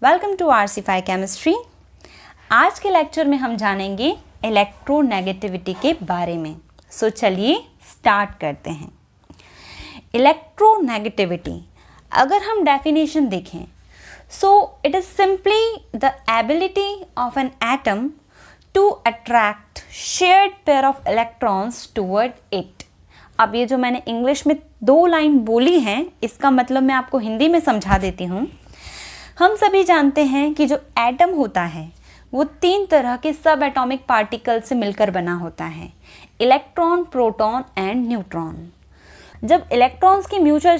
Welcome to RC5 chemistry. आज के lecture में हम जानेंगे इलेक्ट्रोनेगेटिविटी के बारे में। सो चलिए स्टार्ट करते हैं। इलेक्ट्रोनेगेटिविटी अगर हम डेफिनेशन देखें, so it is simply the ability of an atom to attract shared pair of electrons toward it. अब ये जो मैंने इंग्लिश में 2 लाइन बोली हैं, इसका मतलब मैं आपको हिंदी में समझा देती हूँ। हम सभी जानते हैं कि जो एटम होता है वो 3 तरह के सब एटॉमिक पार्टिकल से मिलकर बना होता है, इलेक्ट्रॉन, प्रोटॉन एंड न्यूट्रॉन। जब इलेक्ट्रॉन्स की म्यूचुअल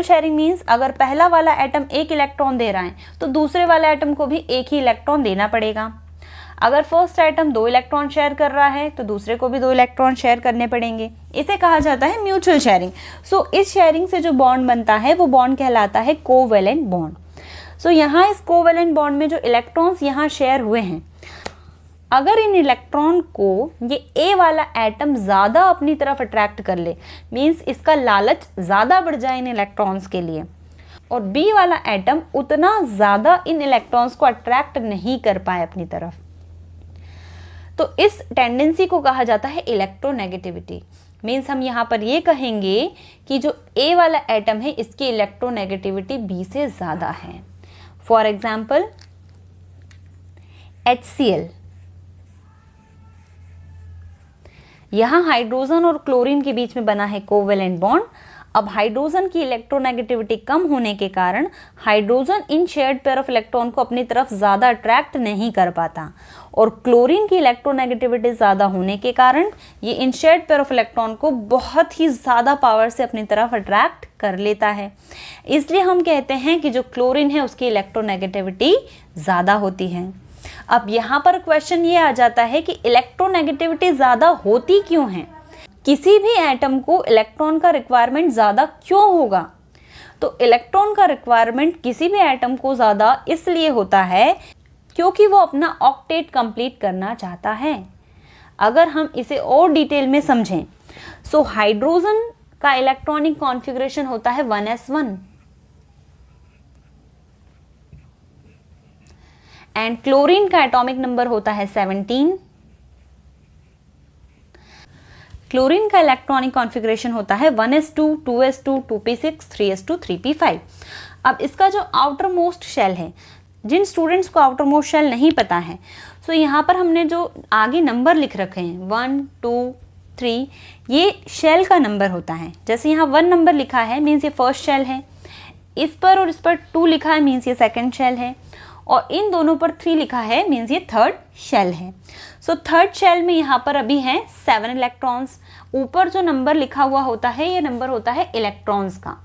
शेयरिंग मीन्स अगर पहला वाला एटम 1 इलेक्ट्रॉन दे रहा है तो दूसरे वाले एटम को भी 1 ही इलेक्ट्रॉन देना पड़ेगा। अगर फर्स्ट एटम 2 इलेक्ट्रॉन शेयर कर रहा है तो दूसरे को भी 2 इलेक्ट्रॉन शेयर करने पड़ेंगे। इसे कहा जाता है म्यूचुअल शेयरिंग। सो इस शेयरिंग से जो बॉन्ड बनता है वो बॉन्ड कहलाता है कोवेलेंट बॉन्ड। सो यहाँ इस कोवेलेंट बॉन्ड में जो इलेक्ट्रॉन्स यहाँ शेयर हुए हैं, अगर इन इलेक्ट्रॉन को ये ए वाला एटम ज़्यादा अपनी तरफ अट्रैक्ट कर ले, मीन्स इसका लालच ज़्यादा बढ़ जाए इन इलेक्ट्रॉन्स के लिए, और बी वाला एटम उतना ज़्यादा इन इलेक्ट्रॉन्स को अट्रैक्ट नहीं कर पाए अपनी तरफ, तो इस टेंडेंसी को कहा जाता है इलेक्ट्रोनेगेटिविटी। मीन्स हम यहाँ पर ये कहेंगे कि जो ए वाला एटम है इसकी इलेक्ट्रोनेगेटिविटी बी से ज़्यादा है। फॉर एग्जाम्पल HCl, यहाँ हाइड्रोजन और क्लोरीन के बीच में बना है कोवेलेंट बॉन्ड। अब हाइड्रोजन की इलेक्ट्रोनेगेटिविटी कम होने के कारण hydrogen in shared pair of electron को अपनी तरफ ज़्यादा अट्रैक्ट नहीं कर पाता, और क्लोरीन की इलेक्ट्रोनेगेटिविटी ज़्यादा होने के कारण ये इन शेयर्ड पेयर ऑफ इलेक्ट्रॉन को बहुत ही ज़्यादा पावर से अपनी तरफ अट्रैक्ट कर लेता है। इसलिए हम कहते हैं कि जो क्लोरीन है उसकी इलेक्ट्रोनेगेटिविटी ज़्यादा होती है। अब यहाँ पर क्वेश्चन ये आ जाता है कि इलेक्ट्रोनेगेटिविटी ज़्यादा होती क्यों है, किसी भी एटम को इलेक्ट्रॉन का रिक्वायरमेंट ज़्यादा क्यों होगा? तो इलेक्ट्रॉन का रिक्वायरमेंट किसी भी एटम को ज़्यादा इसलिए होता है क्योंकि वो अपना ऑक्टेट कंप्लीट करना चाहता है। अगर हम इसे और डिटेल में समझें, सो हाइड्रोजन का इलेक्ट्रॉनिक कॉन्फ़िगरेशन होता है 1s1 एंड क्लोरीन का एटॉमिक नंबर होता है 17। क्लोरीन का इलेक्ट्रॉनिक कॉन्फ़िगरेशन होता है 1s2, 2s2, 2p6, 3s2, 3p5। अब इसका जो आउटर मोस्ट शेल है, जिन स्टूडेंट्स को आउटर मोस्ट शेल नहीं पता है, सो यहाँ पर हमने जो आगे नंबर लिख रखे हैं 1, 2, 3, ये शेल का नंबर होता है। जैसे यहाँ 1 नंबर लिखा है मीन्स ये फर्स्ट शेल है, इस पर और इस पर 2 लिखा है मीन्स ये सेकेंड शेल है, और इन दोनों पर 3 लिखा है मीन्स ये थर्ड शेल है। सो थर्ड शेल में यहाँ पर अभी हैं 7 इलेक्ट्रॉन्स। ऊपर जो नंबर लिखा हुआ होता है ये नंबर होता है इलेक्ट्रॉन्स का।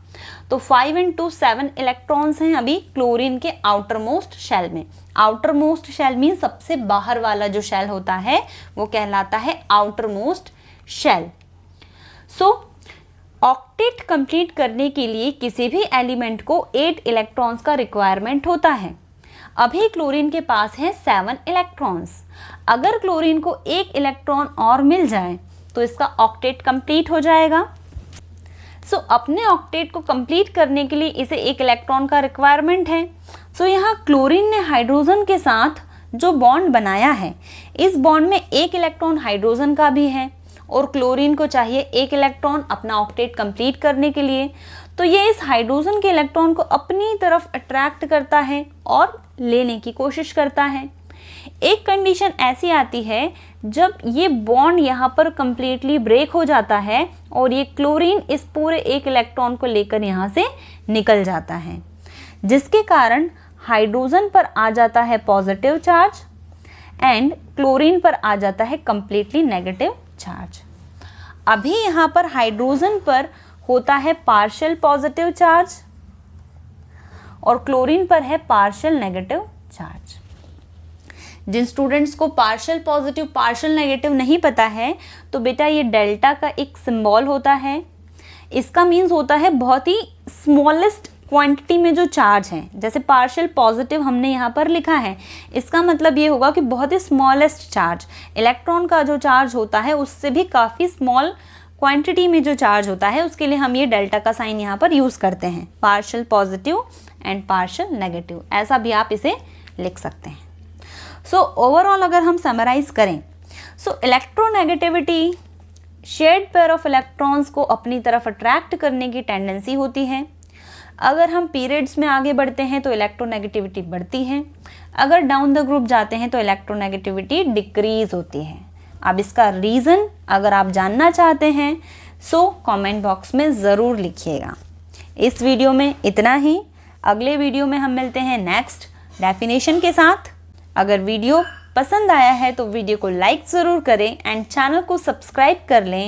तो 5 × 2 7 इलेक्ट्रॉन्स हैं अभी क्लोरीन के आउटर मोस्ट शेल में। आउटर मोस्ट शेल मीन सबसे बाहर वाला जो शेल होता है वो कहलाता है आउटर मोस्ट शेल। सो ऑक्टेट कंप्लीट करने के लिए किसी भी एलिमेंट को 8 इलेक्ट्रॉन्स का रिक्वायरमेंट होता है। अभी क्लोरीन के पास है 7 इलेक्ट्रॉन्स। अगर क्लोरीन को 1 इलेक्ट्रॉन और मिल जाए तो इसका ऑक्टेट कंप्लीट हो जाएगा। सो अपने ऑक्टेट को कंप्लीट करने के लिए इसे 1 इलेक्ट्रॉन का रिक्वायरमेंट है। सो यहाँ क्लोरीन ने हाइड्रोजन के साथ जो बॉन्ड बनाया है, इस बॉन्ड में 1 इलेक्ट्रॉन हाइड्रोजन का भी है और क्लोरीन को चाहिए 1 इलेक्ट्रॉन अपना ऑक्टेट कंप्लीट करने के लिए। तो ये इस हाइड्रोजन के इलेक्ट्रॉन को अपनी तरफ अट्रैक्ट करता है और लेने की कोशिश करता है। एक कंडीशन ऐसी आती है जब ये बॉन्ड यहाँ पर कंप्लीटली ब्रेक हो जाता है और ये क्लोरीन इस पूरे 1 इलेक्ट्रॉन को लेकर यहाँ से निकल जाता है, जिसके कारण हाइड्रोजन पर आ जाता है पॉजिटिव चार्ज एंड क्लोरीन पर आ जाता है कंप्लीटली नेगेटिव चार्ज। अभी यहाँ पर हाइड्रोजन पर होता है पार्शियल पॉजिटिव चार्ज और क्लोरीन पर है पार्शियल नेगेटिव चार्ज। जिन स्टूडेंट्स को पार्शियल पॉजिटिव पार्शियल नेगेटिव नहीं पता है, तो बेटा ये डेल्टा का एक सिंबल होता है। इसका मीन्स होता है बहुत ही स्मॉलेस्ट क्वांटिटी में जो चार्ज है। जैसे पार्शियल पॉजिटिव हमने यहाँ पर लिखा है, इसका मतलब ये होगा कि बहुत ही स्मॉलेस्ट चार्ज, इलेक्ट्रॉन का जो चार्ज होता है उससे भी काफ़ी स्मॉल क्वांटिटी में जो चार्ज होता है, उसके लिए हम ये डेल्टा का साइन यहाँ पर यूज़ करते हैं, partial positive and partial negative, ऐसा भी आप इसे लिख सकते हैं। सो ओवरऑल अगर हम समराइज करें, so electronegativity shared pair of electrons को अपनी तरफ अट्रैक्ट करने की टेंडेंसी होती है। अगर हम पीरियड्स में आगे बढ़ते हैं तो इलेक्ट्रोनेगेटिविटी बढ़ती है, अगर डाउन द ग्रुप जाते हैं तो इलेक्ट्रोनेगेटिविटी डिक्रीज होती है। अब इसका रीज़न अगर आप जानना चाहते हैं सो कमेंट बॉक्स में ज़रूर लिखिएगा। इस वीडियो में इतना ही, अगले वीडियो में हम मिलते हैं नेक्स्ट डेफिनेशन के साथ। अगर वीडियो पसंद आया है तो वीडियो को लाइक ज़रूर करें एंड चैनल को सब्सक्राइब कर लें